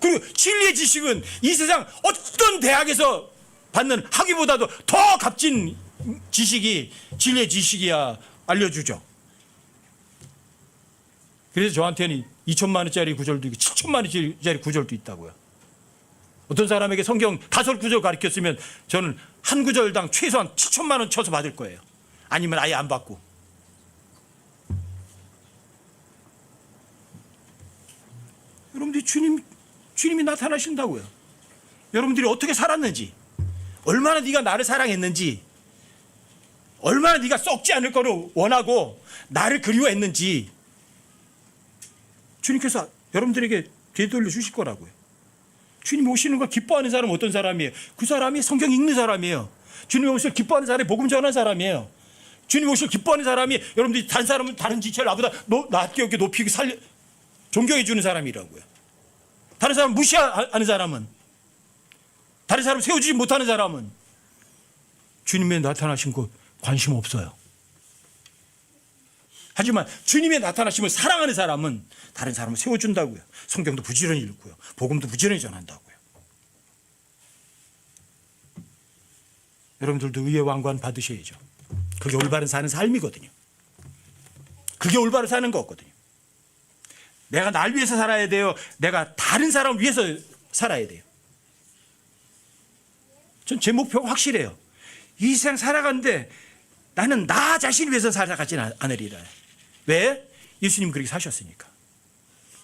그리고 진리의 지식은 이 세상 어떤 대학에서 받는 학위보다도 더 값진 지식이 진리의 지식이야 알려주죠. 그래서 저한테는 2천만 원짜리 구절도 있고 7천만 원짜리 구절도 있다고요. 어떤 사람에게 성경 5구절 가르쳤으면 저는 한 구절당 최소한 7천만 원 쳐서 받을 거예요. 아니면 아예 안 받고. 여러분들이 주님이 나타나신다고요. 여러분들이 어떻게 살았는지, 얼마나 네가 나를 사랑했는지, 얼마나 네가 썩지 않을 거를 원하고 나를 그리워했는지 주님께서 여러분들에게 되돌려 주실 거라고요. 주님 오시는 걸 기뻐하는 사람은 어떤 사람이에요? 그 사람이 성경 읽는 사람이에요. 주님 오실 기뻐하는 사람이 복음 전하는 사람이에요. 주님 오실 기뻐하는 사람이 여러분들이 다른 사람은 다른 지체를 나보다 낮게 높이고 존경해 주는 사람이라고요. 다른 사람 무시하는 사람은, 다른 사람 세워주지 못하는 사람은 주님의 나타나신 것 관심 없어요. 하지만 주님의 나타나심을 사랑하는 사람은 다른 사람을 세워준다고요. 성경도 부지런히 읽고요. 복음도 부지런히 전한다고요. 여러분들도 의의 왕관 받으셔야죠. 그게 올바른 사는 삶이거든요. 그게 올바른 사는 거거든요. 내가 날 위해서 살아야 돼요. 내가 다른 사람을 위해서 살아야 돼요. 전 제 목표가 확실해요. 이 세상 살아가는데 나는 나 자신을 위해서 살아가지는 않으리라. 왜? 예수님 그렇게 사셨으니까.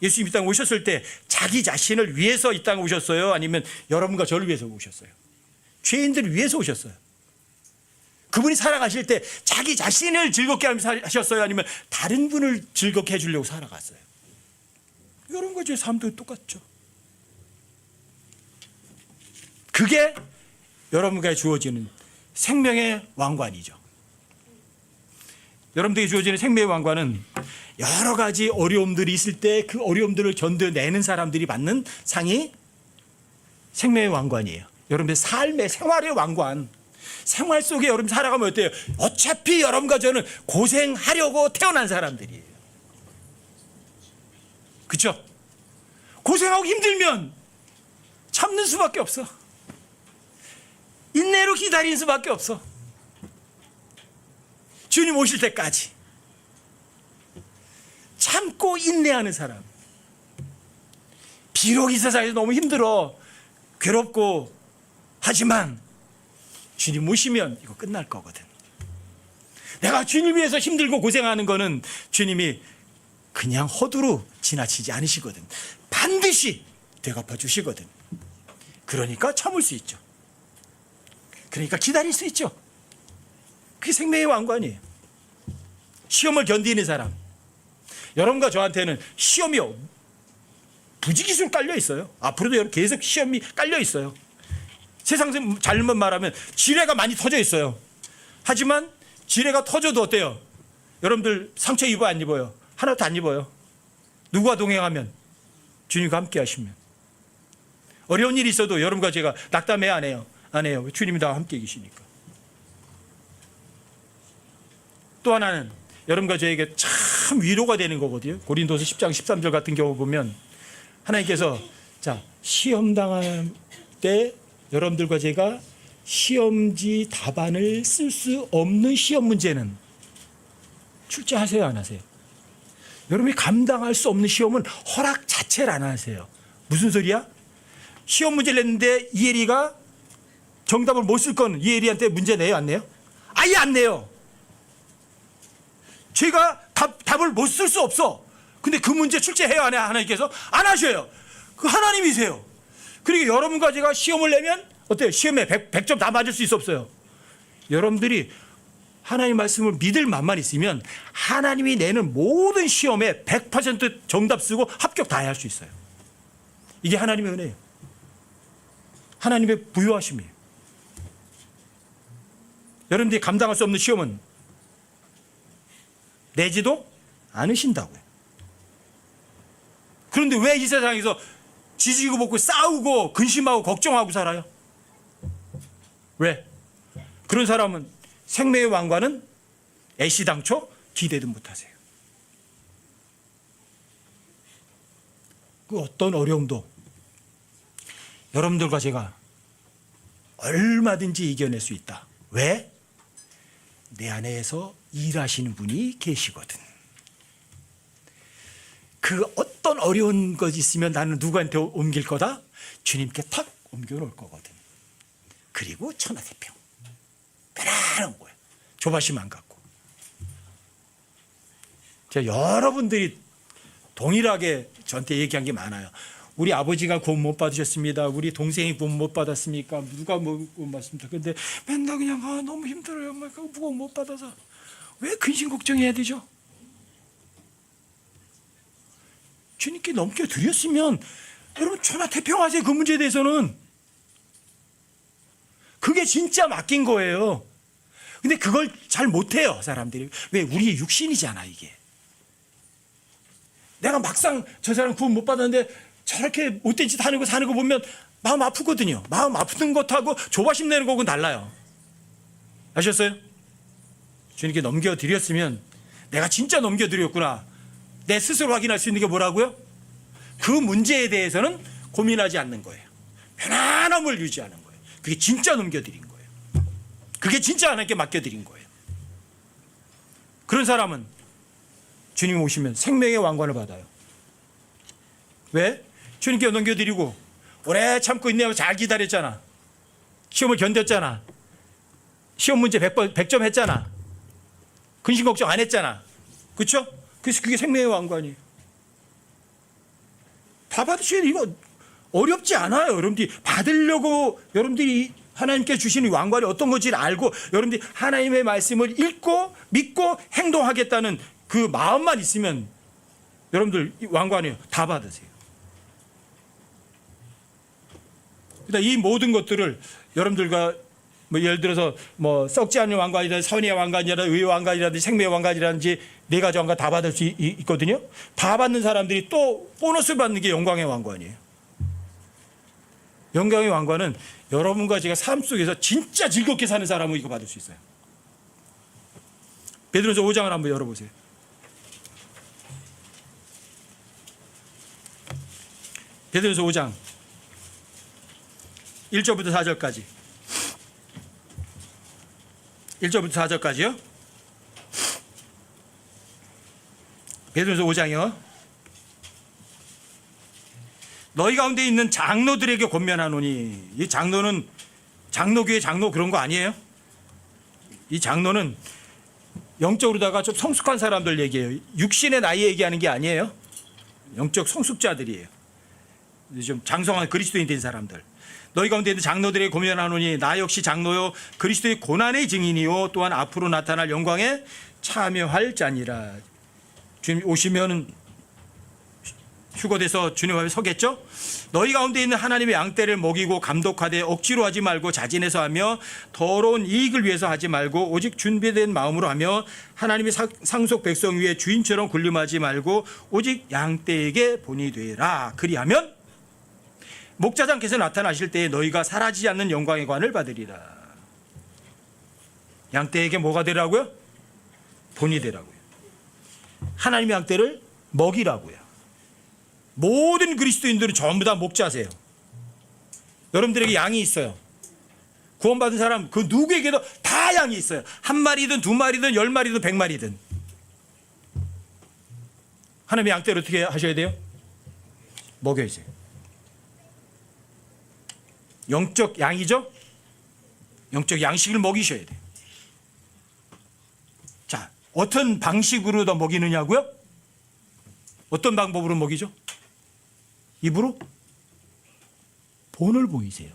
예수님 이 땅에 오셨을 때 자기 자신을 위해서 이 땅에 오셨어요? 아니면 여러분과 저를 위해서 오셨어요? 죄인들을 위해서 오셨어요. 그분이 살아가실 때 자기 자신을 즐겁게 하셨어요? 아니면 다른 분을 즐겁게 해주려고 살아갔어요? 여러분과 제 삶도 똑같죠. 그게 여러분에게 주어지는 생명의 왕관이죠. 여러분들에게 주어지는 생명의 왕관은 여러 가지 어려움들이 있을 때 그 어려움들을 견뎌내는 사람들이 받는 상이 생명의 왕관이에요. 여러분의 삶의 생활의 왕관. 생활 속에 여러분 살아가면 어때요? 어차피 여러분과 저는 고생하려고 태어난 사람들이에요. 그렇죠? 고생하고 힘들면 참는 수밖에 없어. 인내로 기다리는 수밖에 없어. 주님 오실 때까지 참고 인내하는 사람. 비록 이 세상에서 너무 힘들어 괴롭고 하지만 주님 오시면 이거 끝날 거거든. 내가 주님 위해서 힘들고 고생하는 거는 주님이 그냥 허투루 지나치지 않으시거든. 반드시 되갚아 주시거든. 그러니까 참을 수 있죠. 그러니까 기다릴 수 있죠. 그게 생명의 왕관이에요. 시험을 견디는 사람. 여러분과 저한테는 시험이요 부지기수로 깔려 있어요. 앞으로도 여러분 계속 시험이 깔려 있어요. 세상에서 잘못 말하면 지뢰가 많이 터져 있어요. 하지만 지뢰가 터져도 어때요? 여러분들 상처 입어요, 안 입어요? 하나도 안 입어요. 누구와 동행하면? 주님과 함께 하시면. 어려운 일이 있어도 여러분과 제가 낙담해 안 해요? 안 해요. 주님이 다 함께 계시니까. 또 하나는 여러분과 저에게 참 위로가 되는 거거든요. 고린도서 10장 13절 같은 경우 보면 하나님께서 자 시험 당할 때 여러분들과 제가 시험지 답안을 쓸 수 없는 시험 문제는 출제하세요, 안 하세요? 여러분이 감당할 수 없는 시험은 허락 자체를 안 하세요. 무슨 소리야? 시험 문제를 냈는데 이혜리가 정답을 못 쓸 건 이혜리한테 문제 내요, 안 내요? 아예 안 내요. 제가 답을 못 쓸 수 없어. 근데 그 문제 출제해요, 안 해요? 하나님께서 안 하셔요. 그 하나님이세요. 그리고 여러분과 제가 시험을 내면 어때요? 시험에 100점 다 맞을 수 있어, 없어요? 여러분들이 하나님 말씀을 믿을 맛만 있으면 하나님이 내는 모든 시험에 100% 정답 쓰고 합격 다 할 수 있어요. 이게 하나님의 은혜예요. 하나님의 부요하심이에요. 여러분들이 감당할 수 없는 시험은 내지도 않으신다고요. 그런데 왜 이 세상에서 지지고 볶고 싸우고 근심하고 걱정하고 살아요? 왜? 그런 사람은 생명의 왕관은 애시당초 기대도 못하세요. 그 어떤 어려움도 여러분들과 제가 얼마든지 이겨낼 수 있다. 왜? 내 안에서 일하시는 분이 계시거든. 그 어떤 어려운 것이 있으면 나는 누구한테 옮길 거다? 주님께 탁 옮겨놓을 거거든. 그리고 천하태평. 편안한 거예요. 조바심 안 갖고. 제가 여러분들이 동일하게 저한테 얘기한 게 많아요. 우리 아버지가 구원 못 받으셨습니다. 우리 동생이 구원 못 받았습니까? 누가 구원 받습니까? 근데 맨날 그냥 너무 힘들어요. 구원 못 받아서. 왜 근심 걱정해야 되죠? 주님께 넘겨드렸으면 여러분 천하태평하세요. 그 문제에 대해서는. 그게 진짜 맡긴 거예요. 근데 그걸 잘 못해요, 사람들이. 왜? 우리의 육신이잖아, 이게. 내가 막상 저 사람 구원 못 받았는데 저렇게 못된 짓 하는 거 사는 거 보면 마음 아프거든요. 마음 아픈 것하고 조바심 내는 거하고 달라요. 아셨어요? 주님께 넘겨드렸으면 내가 진짜 넘겨드렸구나. 내 스스로 확인할 수 있는 게 뭐라고요? 그 문제에 대해서는 고민하지 않는 거예요. 편안함을 유지하는 거예요. 그게 진짜 넘겨드린 거예요. 그게 진짜 하나님께 맡겨드린 거예요. 그런 사람은 주님 오시면 생명의 왕관을 받아요. 왜? 주님께 넘겨드리고 오래 참고 인내하고 잘 기다렸잖아. 시험을 견뎠잖아. 시험 문제 100점 했잖아. 근심 걱정 안 했잖아. 그렇죠? 그래서 그게 생명의 왕관이에요. 다 받으셔야 돼요. 이거 어렵지 않아요. 여러분들이 받으려고 여러분들이 하나님께 주시는 왕관이 어떤 건지를 알고 여러분들이 하나님의 말씀을 읽고 믿고 행동하겠다는 그 마음만 있으면 여러분들 왕관이에요. 다 받으세요. 그러니까 이 모든 것들을 여러분들과 뭐 예를 들어서 뭐 썩지 않는 왕관이라 선의의 왕관이라든지 의의 왕관이라든지 생명의 왕관이라든지 네 가지 왕관 다 받을 수 있거든요. 다 받는 사람들이 또 보너스 받는 게 영광의 왕관이에요. 영광의 왕관은 여러분과 제가 삶 속에서 진짜 즐겁게 사는 사람은 이거 받을 수 있어요. 베드로서 5장을 한번 열어보세요. 베드로서 5장 1절부터 4절까지 1절부터 4절까지요. 베드로서 5장이요. 너희 가운데 있는 장로들에게 권면하노니, 이 장로는 장로교회 장로 그런 거 아니에요. 이 장로는 영적으로다가 좀 성숙한 사람들 얘기해요. 육신의 나이 얘기하는 게 아니에요. 영적 성숙자들이에요. 좀 장성한 그리스도인 된 사람들. 너희 가운데 있는 장로들에게 권면하노니 나 역시 장로요 그리스도의 고난의 증인이요 또한 앞으로 나타날 영광에 참여할 자니라. 주님 오시면 휴거돼서 주님 앞에 서겠죠. 너희 가운데 있는 하나님의 양떼를 먹이고 감독하되 억지로 하지 말고 자진해서 하며 더러운 이익을 위해서 하지 말고 오직 준비된 마음으로 하며 하나님의 상속 백성 위에 주인처럼 군림하지 말고 오직 양떼에게 본이 되라. 그리하면 목자장께서 나타나실 때에 너희가 사라지지 않는 영광의 관을 받으리라. 양떼에게 뭐가 되라고요? 본이 되라고요. 하나님의 양떼를 먹이라고요. 모든 그리스도인들은 전부 다 목자세요. 여러분들에게 양이 있어요. 구원받은 사람 그 누구에게도 다 양이 있어요. 한 마리든 두 마리든 10마리든 100마리든. 하나님의 양떼를 어떻게 하셔야 돼요? 먹여야죠. 영적 양이죠? 영적 양식을 먹이셔야 돼요. 자, 어떤 방식으로 더 먹이느냐고요? 어떤 방법으로 먹이죠? 입으로 본을 보이세요.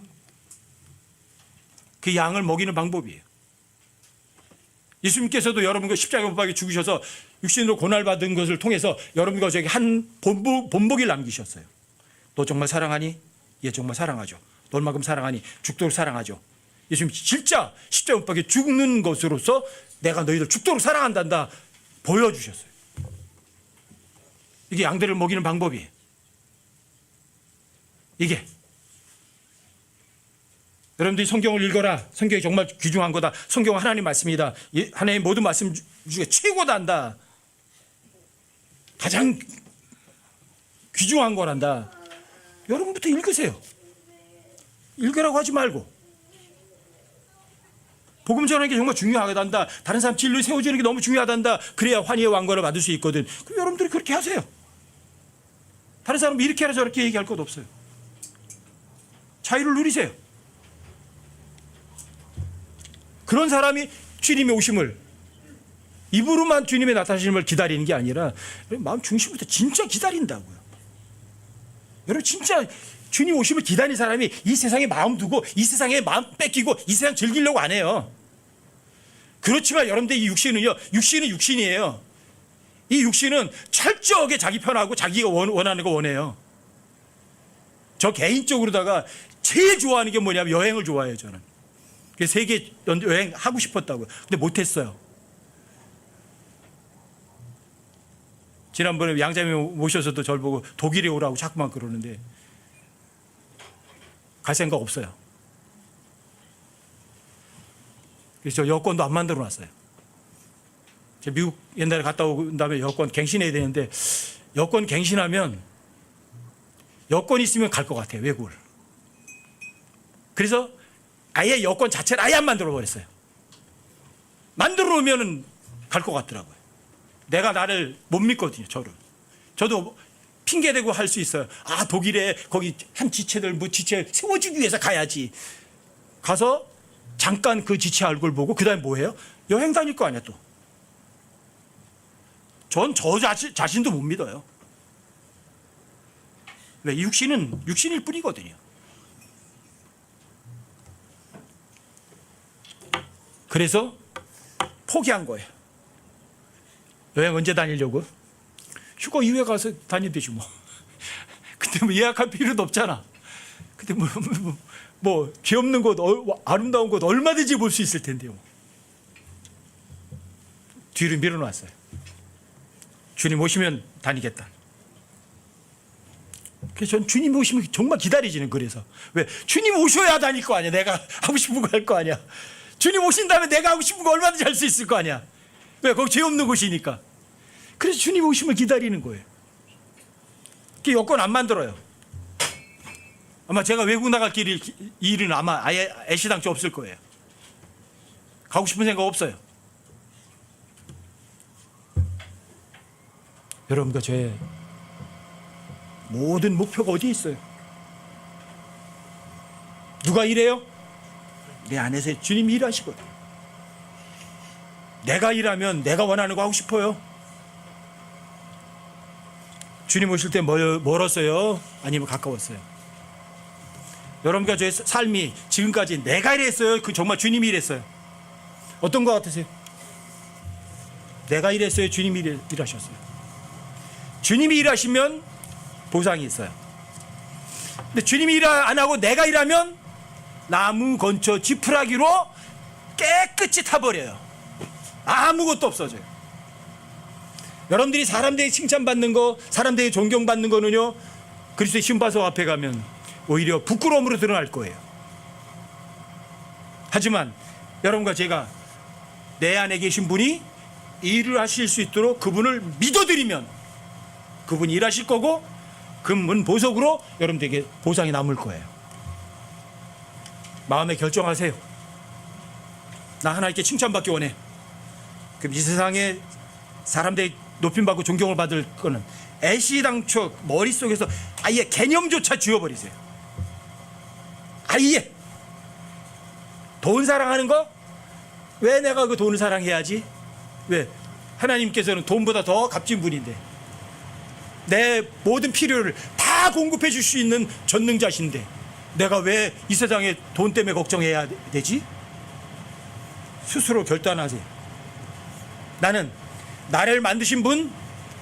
그 양을 먹이는 방법이에요. 예수님께서도 여러분과 십자가 못 박혀 죽으셔서 육신으로 고난받은 것을 통해서 여러분과 저에게 한 본보기를 남기셨어요. 너 정말 사랑하니? 예, 정말 사랑하죠. 너 얼마큼 사랑하니? 죽도록 사랑하죠. 예수님이 진짜 십자가 못 박혀 죽는 것으로서 내가 너희들 죽도록 사랑한단다 보여주셨어요. 이게 양들을 먹이는 방법이에요. 이게 여러분들이 성경을 읽어라. 성경이 정말 귀중한 거다. 성경은 하나님 말씀이다. 하나님의 모든 말씀 중에 최고단다. 가장 귀중한 거란다. 여러분부터 읽으세요. 읽으라고 하지 말고. 복음 전하는 게 정말 중요하단다. 다른 사람 진리를 세워주는 게 너무 중요하단다. 그래야 환희의 왕관을 받을 수 있거든. 그럼 여러분들이 그렇게 하세요. 다른 사람은 이렇게 하라 저렇게 얘기할 것 없어요. 자유를 누리세요. 그런 사람이 주님의 오심을 입으로만 주님의 나타나심을 기다리는 게 아니라 마음 중심부터 진짜 기다린다고요. 여러분 진짜 주님 오심을 기다리는 사람이 이 세상에 마음 두고 이 세상에 마음 뺏기고 이 세상 즐기려고 안 해요. 그렇지만 여러분들 이 육신은요. 육신은 육신이에요. 이 육신은 철저하게 자기 편하고 자기가 원하는 거 원해요. 저 개인적으로다가 제일 좋아하는 게 뭐냐면 여행을 좋아해요. 저는. 그래서 세계 여행 하고 싶었다고요. 근데 못했어요. 지난번에 양자매 모셔서도 저를 보고 독일에 오라고 자꾸만 그러는데 갈 생각 없어요. 그래서 저 여권도 안 만들어 놨어요. 제가 미국 옛날에 갔다 온 다음에 여권 갱신해야 되는데 여권 갱신하면 여권 있으면 갈 것 같아요. 외국을. 그래서 아예 여권 자체를 아예 안 만들어 버렸어요. 만들어 놓으면 갈 것 같더라고요. 내가 나를 못 믿거든요. 저도 핑계대고 할 수 있어요. 아 독일에 거기 한 지체들 뭐 지체 세워주기 위해서 가야지. 가서 잠깐 그 지체 얼굴 보고 그다음에 뭐해요? 여행 다닐 거 아니야 또. 전 저 자신도 못 믿어요. 왜? 육신은 육신일 뿐이거든요. 그래서 포기한 거예요. 여행 언제 다니려고? 휴가 이후에 가서 다니면 되지 뭐. 근데 뭐 예약할 필요도 없잖아. 근데 죄 없는 곳, 아름다운 곳 얼마든지 볼 수 있을 텐데요. 뒤로 밀어놨어요. 주님 오시면 다니겠다. 그래서 전 주님 오시면 정말 기다리지는. 그래서 왜? 주님 오셔야 다닐 거 아니야. 내가 하고 싶은 거 할 거 아니야. 주님 오신 다음에 내가 하고 싶은 거 얼마든지 할 수 있을 거 아니야. 왜? 거기 죄 없는 곳이니까. 그래서 주님 오심을 기다리는 거예요. 그 여권 안 만들어요. 아마 제가 외국 나갈 일은 아마 아예 애시당초 없을 거예요. 가고 싶은 생각 없어요. 여러분과 저의 모든 목표가 어디에 있어요? 누가 일해요? 내 안에서 주님이 일하시거든. 내가 일하면 내가 원하는 거 하고 싶어요. 주님 오실 때 멀었어요? 아니면 가까웠어요? 여러분과 저의 삶이 지금까지 내가 일했어요? 그 정말 주님이 일했어요? 어떤 거 같으세요? 내가 일했어요? 주님이 일하셨어요? 주님이 일하시면 보상이 있어요. 근데 주님이 일 안 하고 내가 일하면 나무 건처 지푸라기로 깨끗이 타버려요. 아무것도 없어져요. 여러분들이 사람들에게 칭찬받는 거, 사람들에게 존경받는 거는요, 그리스도의 신바석 앞에 가면 오히려 부끄러움으로 드러날 거예요. 하지만 여러분과 제가 내 안에 계신 분이 일을 하실 수 있도록 그분을 믿어드리면 그분이 일하실 거고 그분 보석으로 여러분들에게 보상이 남을 거예요. 마음에 결정하세요. 나 하나님께 칭찬받기 원해. 그럼 이 세상에 사람들이 높임받고 존경을 받을 거는 애시당초 머릿속에서 아예 개념조차 지워버리세요. 아예. 돈 사랑하는 거? 왜 내가 그 돈을 사랑해야지? 왜? 하나님께서는 돈보다 더 값진 분인데, 내 모든 필요를 다 공급해 줄 수 있는 전능자신데 내가 왜 이 세상에 돈 때문에 걱정해야 되지? 스스로 결단하세요. 나는 나를 만드신 분,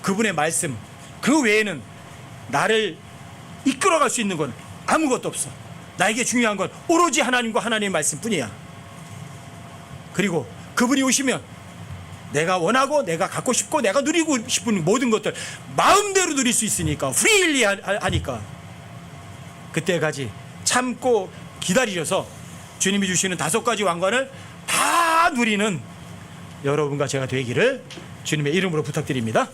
그분의 말씀, 그 외에는 나를 이끌어갈 수 있는 건 아무것도 없어. 나에게 중요한 건 오로지 하나님과 하나님의 말씀뿐이야. 그리고 그분이 오시면 내가 원하고 내가 갖고 싶고 내가 누리고 싶은 모든 것들 마음대로 누릴 수 있으니까, 프리일리 하니까 그때까지 참고 기다리셔서 주님이 주시는 5가지 왕관을 다 누리는 여러분과 제가 되기를 주님의 이름으로 부탁드립니다.